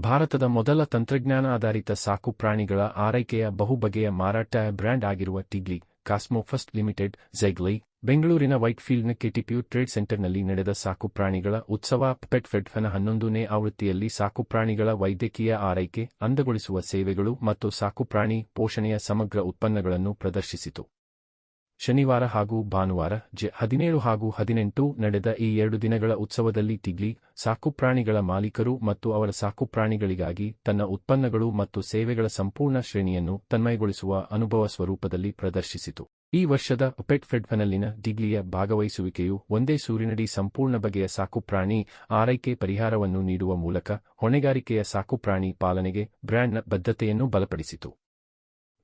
ಭಾರತದ ಮೊದಲ ತಂತ್ರಜ್ಞಾನ ಆಧಾರಿತ ಸಾಕು ಪ್ರಾಣಿಗಳ ಆರೈಕೆಯ ಬಹುಬಗೆಯ ಮಾರಾಟ ಬ್ರ್ಯಾಂಡ್ ಆಗಿರುವ ಟಿಗ್ಲಿ ಕಾಸ್ಮೋ ಫಸ್ಟ್ ಲಿಮಿಟೆಡ್ ಝೆಗ್ಲಿ ಬೆಂಗಳೂರಿನ ವೈಟ್ಫೀಲ್ಡ್ನ ಕೆಟಿಪಿಯು ಟ್ರೇಡ್ ಸೆಂಟರ್ನಲ್ಲಿ ನಡೆದ ಸಾಕು ಪ್ರಾಣಿಗಳ ಉತ್ಸವ ಪೆಟ್ ಫೆಡ್ನ 11ನೇ ಆವೃತ್ತಿಯಲ್ಲಿ ಸಾಕುಪ್ರಾಣಿಗಳ ವೈದ್ಯಕೀಯ ಆರೈಕೆ, ಅಂದಗೊಳಿಸುವ ಸೇವೆಗಳು ಮತ್ತು ಸಾಕುಪ್ರಾಣಿ ಪೋಷಣೆಯ ಸಮಗ್ರ ಉತ್ಪನ್ನಗಳನ್ನು ಪ್ರದರ್ಶಿಸಿತು. ಶನಿವಾರ ಹಾಗೂ ಭಾನುವಾರ ಜೆ 17 ಹಾಗೂ 18 ನಡೆದ ಈ 2 ದಿನಗಳ ಉತ್ಸವದಲ್ಲಿ ಟಿಗ್ಲಿ ಸಾಕುಪ್ರಾಣಿಗಳ ಮಾಲೀಕರು ಮತ್ತು ಅವರ ಸಾಕುಪ್ರಾಣಿಗಳಿಗಾಗಿ ತನ್ನ ಉತ್ಪನ್ನಗಳು ಮತ್ತು ಸೇವೆಗಳ ಸಂಪೂರ್ಣ ಶ್ರೇಣಿಯನ್ನು ತನ್ಮಯಗೊಳಿಸುವ ಅನುಭವ ಸ್ವರೂಪದಲ್ಲಿ ಪ್ರದರ್ಶಿಸಿತು. ಈ ವರ್ಷದ ಪೆಟ್ ಫೆಡ್ನಲ್ಲಿನ ಟಿಗ್ಲಿಯ ಭಾಗವಹಿಸುವಿಕೆಯು ಒಂದೇ ಸೂರಿನಡಿ ಸಂಪೂರ್ಣ ಬಗೆಯ ಸಾಕುಪ್ರಾಣಿ ಆರೈಕೆ ಪರಿಹಾರವನ್ನು ನೀಡುವ ಮೂಲಕ ಹೊಣೆಗಾರಿಕೆಯ ಸಾಕುಪ್ರಾಣಿ ಪಾಲನೆಗೆ ಬ್ರ್ಯಾಂಡ್ನ ಬದ್ಧತೆಯನ್ನು ಬಲಪಡಿಸಿತು.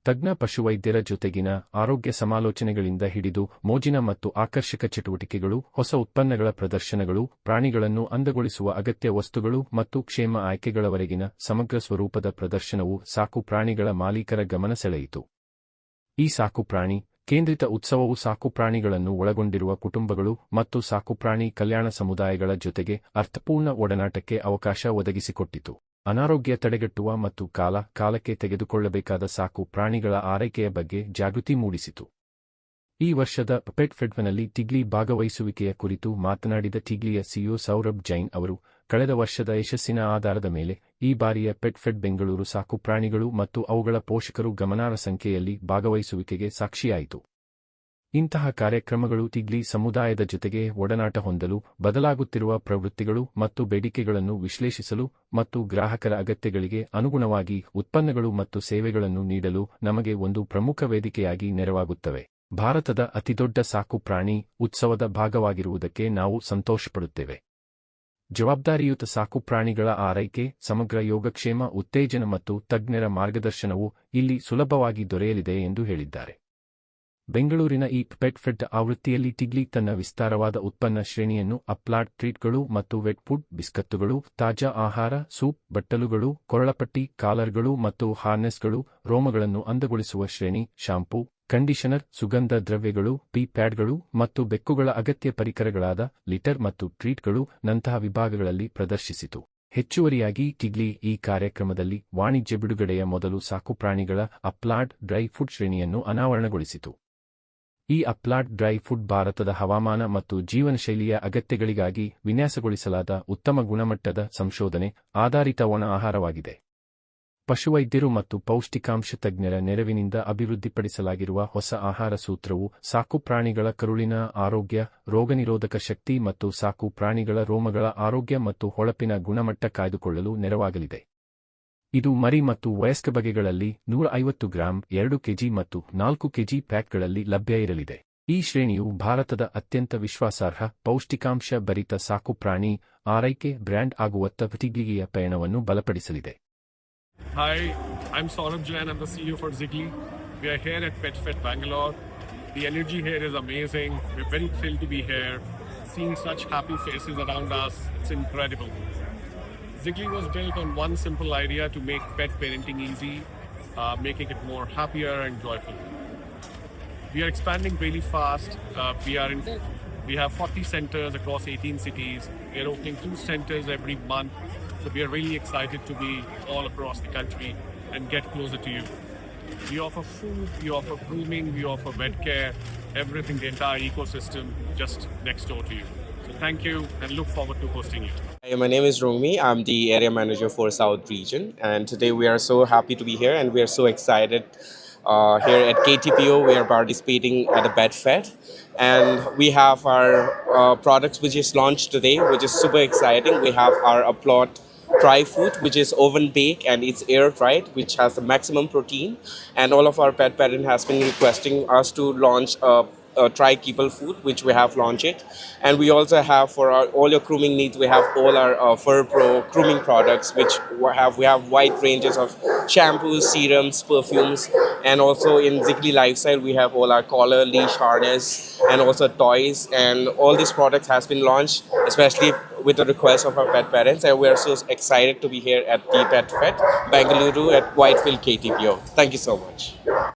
ತಜ್ಞ ಪಶುವೈದ್ಯರ ಜೊತೆಗಿನ ಆರೋಗ್ಯ ಸಮಾಲೋಚನೆಗಳಿಂದ ಹಿಡಿದು ಮೋಜಿನ ಮತ್ತು ಆಕರ್ಷಕ ಚಟುವಟಿಕೆಗಳು, ಹೊಸ ಉತ್ಪನ್ನಗಳ ಪ್ರದರ್ಶನಗಳು, ಪ್ರಾಣಿಗಳನ್ನು ಅಂದಗೊಳಿಸುವ ಅಗತ್ಯ ವಸ್ತುಗಳು ಮತ್ತು ಕ್ಷೇಮ ಆಯ್ಕೆಗಳವರೆಗಿನ ಸಮಗ್ರ ಸ್ವರೂಪದ ಪ್ರದರ್ಶನವು ಸಾಕು ಪ್ರಾಣಿಗಳ ಮಾಲೀಕರ ಗಮನ ಸೆಳೆಯಿತು. ಈ ಸಾಕುಪ್ರಾಣಿ ಕೇಂದ್ರಿತ ಉತ್ಸವವು ಸಾಕುಪ್ರಾಣಿಗಳನ್ನು ಒಳಗೊಂಡಿರುವ ಕುಟುಂಬಗಳು ಮತ್ತು ಸಾಕುಪ್ರಾಣಿ ಕಲ್ಯಾಣ ಸಮುದಾಯಗಳ ಜೊತೆಗೆ ಅರ್ಥಪೂರ್ಣ ಒಡನಾಟಕ್ಕೆ ಅವಕಾಶ ಒದಗಿಸಿಕೊಟ್ಟಿತು. ಅನಾರೋಗ್ಯ ತಡೆಗಟ್ಟುವ ಮತ್ತು ಕಾಲಕ್ಕೆ ತೆಗೆದುಕೊಳ್ಳಬೇಕಾದ ಸಾಕು ಪ್ರಾಣಿಗಳ ಆರೈಕೆಯ ಬಗ್ಗೆ ಜಾಗೃತಿ ಮೂಡಿಸಿತು. ಈ ವರ್ಷದ ಪೆಟ್ ಫೆಡ್ನಲ್ಲಿ ಟಿಗ್ಲಿ ಭಾಗವಹಿಸುವಿಕೆಯ ಕುರಿತು ಮಾತನಾಡಿದ ಟಿಗ್ಲಿಯ ಸಿಇಒ ಸೌರಭ್ ಜೈನ್ ಅವರು, ಕಳೆದ ವರ್ಷದ ಯಶಸ್ಸಿನ ಆಧಾರದ ಮೇಲೆ ಈ ಬಾರಿಯ ಪೆಟ್ ಫೆಡ್ ಬೆಂಗಳೂರು ಸಾಕುಪ್ರಾಣಿಗಳು ಮತ್ತು ಅವುಗಳ ಪೋಷಕರು ಗಮನಾರ್ಹ ಸಂಖ್ಯೆಯಲ್ಲಿ ಭಾಗವಹಿಸುವಿಕೆಗೆ ಸಾಕ್ಷಿಯಾಯಿತು. ಇಂತಹ ಕಾರ್ಯಕ್ರಮಗಳು ಟಿಗ್ಲಿ ಸಮುದಾಯದ ಜೊತೆಗೆ ಒಡನಾಟ ಹೊಂದಲು, ಬದಲಾಗುತ್ತಿರುವ ಪ್ರವೃತ್ತಿಗಳು ಮತ್ತು ಬೇಡಿಕೆಗಳನ್ನು ವಿಶ್ಲೇಷಿಸಲು ಮತ್ತು ಗ್ರಾಹಕರ ಅಗತ್ಯಗಳಿಗೆ ಅನುಗುಣವಾಗಿ ಉತ್ಪನ್ನಗಳು ಮತ್ತು ಸೇವೆಗಳನ್ನು ನೀಡಲು ನಮಗೆ ಒಂದು ಪ್ರಮುಖ ವೇದಿಕೆಯಾಗಿ ನೆರವಾಗುತ್ತವೆ. ಭಾರತದ ಅತಿದೊಡ್ಡ ಸಾಕುಪ್ರಾಣಿ ಉತ್ಸವದ ಭಾಗವಾಗಿರುವುದಕ್ಕೆ ನಾವು ಸಂತೋಷಪಡುತ್ತೇವೆ. ಜವಾಬ್ದಾರಿಯುತ ಸಾಕುಪ್ರಾಣಿಗಳ ಆರೈಕೆ, ಸಮಗ್ರ ಯೋಗಕ್ಷೇಮ ಉತ್ತೇಜನ ಮತ್ತು ತಜ್ಞರ ಮಾರ್ಗದರ್ಶನವು ಇಲ್ಲಿ ಸುಲಭವಾಗಿ ದೊರೆಯಲಿದೆ ಎಂದು ಹೇಳಿದ್ದಾರೆ. ಬೆಂಗಳೂರಿನ ಈ ಪೆಟ್ ಫೆಡ್ ಆವೃತ್ತಿಯಲ್ಲಿ ಟಿಗ್ಲಿ ತನ್ನ ವಿಸ್ತಾರವಾದ ಉತ್ಪನ್ನ ಶ್ರೇಣಿಯನ್ನು ಅಪ್ಲಾಡ್ ಟ್ರೀಟ್ಗಳು ಮತ್ತು ವೆಟ್ ಫುಡ್, ಬಿಸ್ಕತ್ತುಗಳು, ತಾಜಾ ಆಹಾರ, ಸೂಪ್, ಬಟ್ಟಲುಗಳು, ಕೊರಳಪಟ್ಟಿ, ಕಾಲರ್ಗಳು ಮತ್ತು ಹಾರ್ನೆಸ್ಗಳು, ರೋಮಗಳನ್ನು ಅಂದಗೊಳಿಸುವ ಶ್ರೇಣಿ, ಶಾಂಪೂ, ಕಂಡೀಷನರ್, ಸುಗಂಧ ದ್ರವ್ಯಗಳು, ಪೀ ಪ್ಯಾಡ್ಗಳು ಮತ್ತು ಬೆಕ್ಕುಗಳ ಅಗತ್ಯ ಪರಿಕರಗಳಾದ ಲಿಟರ್ ಮತ್ತು ಟ್ರೀಟ್ಗಳು ನಂತಹ ವಿಭಾಗಗಳಲ್ಲಿ ಪ್ರದರ್ಶಿಸಿತು. ಹೆಚ್ಚುವರಿಯಾಗಿ ಟಿಗ್ಲಿ ಈ ಕಾರ್ಯಕ್ರಮದಲ್ಲಿ ವಾಣಿಜ್ಯ ಬಿಡುಗಡೆಯ ಮೊದಲು ಸಾಕುಪ್ರಾಣಿಗಳ ಅಪ್ಲಾಡ್ ಡ್ರೈ ಫುಡ್ ಶ್ರೇಣಿಯನ್ನು ಅನಾವರಣಗೊಳಿಸಿತು. ಈ ಅಪ್ಲಾಡ್ ಡ್ರೈ ಫುಡ್ ಭಾರತದ ಹವಾಮಾನ ಮತ್ತು ಜೀವನಶೈಲಿಯ ಅಗತ್ಯಗಳಿಗಾಗಿ ವಿನ್ಯಾಸಗೊಳಿಸಲಾದ ಉತ್ತಮ ಗುಣಮಟ್ಟದ ಸಂಶೋಧನೆ ಆಧಾರಿತ ಒಣ ಆಹಾರವಾಗಿದೆ. ಪಶುವೈದ್ಯರು ಮತ್ತು ಪೌಷ್ಟಿಕಾಂಶ ತಜ್ಞರ ನೆರವಿನಿಂದ ಅಭಿವೃದ್ಧಿಪಡಿಸಲಾಗಿರುವ ಹೊಸ ಆಹಾರ ಸೂತ್ರವು ಸಾಕುಪ್ರಾಣಿಗಳ ಕರುಳಿನ ಆರೋಗ್ಯ, ರೋಗನಿರೋಧಕ ಶಕ್ತಿ ಮತ್ತು ಸಾಕು ಪ್ರಾಣಿಗಳ ರೋಮಗಳ ಆರೋಗ್ಯ ಮತ್ತು ಹೊಳಪಿನ ಗುಣಮಟ್ಟ ಕಾಯ್ದುಕೊಳ್ಳಲು ನೆರವಾಗಲಿದೆ. ಇದು ಮರಿ ಮತ್ತು ವಯಸ್ಕ ಬಗೆಗಳಲ್ಲಿ 150 ಗ್ರಾಂ, 2 ಕೆಜಿ ಮತ್ತು 4 ಕೆಜಿ ಪ್ಯಾಕ್ಗಳಲ್ಲಿ ಲಭ್ಯ ಇರಲಿದೆ. ಈ ಶ್ರೇಣಿಯು ಭಾರತದ ಅತ್ಯಂತ ವಿಶ್ವಾಸಾರ್ಹ ಪೌಷ್ಟಿಕಾಂಶ ಭರಿತ ಸಾಕುಪ್ರಾಣಿ ಆರೈಕೆ brand ಆಗುವತ್ತ ಟಿಗ್ಲಿಯ ಪಯಣವನ್ನು ಬಲಪಡಿಸಲಿದೆ. Hi, I'm Saurabh Jain. I'm the CEO for Zigli. We are here at PetFed Bangalore. The energy here is amazing. We're very thrilled to be here. Seeing such happy faces around us, it's incredible. Zigli was built on one simple idea to make pet parenting easy, making it more happier and joyful. We are expanding really fast. We have 40 centers across 18 cities. We are opening 2 centers every month. So we are really excited to be all across the country and get closer to you. We offer food, we offer grooming, we offer vet care, everything, the entire ecosystem just next door to you. So thank you and look forward to hosting you. Hi, my name is Romi. I'm the area manager for South Region, and today we are so happy to be here and we are so excited. Here at KTPO, we are participating at the Pet Fed, and we have our products which is launched today, which is super exciting. We have our Applaud Dry Food, which is oven baked and it's air dried, which has the maximum protein. And all of our pet parent has been requesting us to launch a Try Keeper food, which we have launched it. And we also have for all your grooming needs, we have all our Fur Pro grooming products, which we have wide ranges of shampoos, serums, perfumes, and also in Zigli Lifestyle we have all our collar, leash, harness, and also toys. And all these products has been launched, especially with the request of our pet parents, and we are so excited to be here at the Pet Fed Bangalore at Whitefield KTPO. Thank you so much.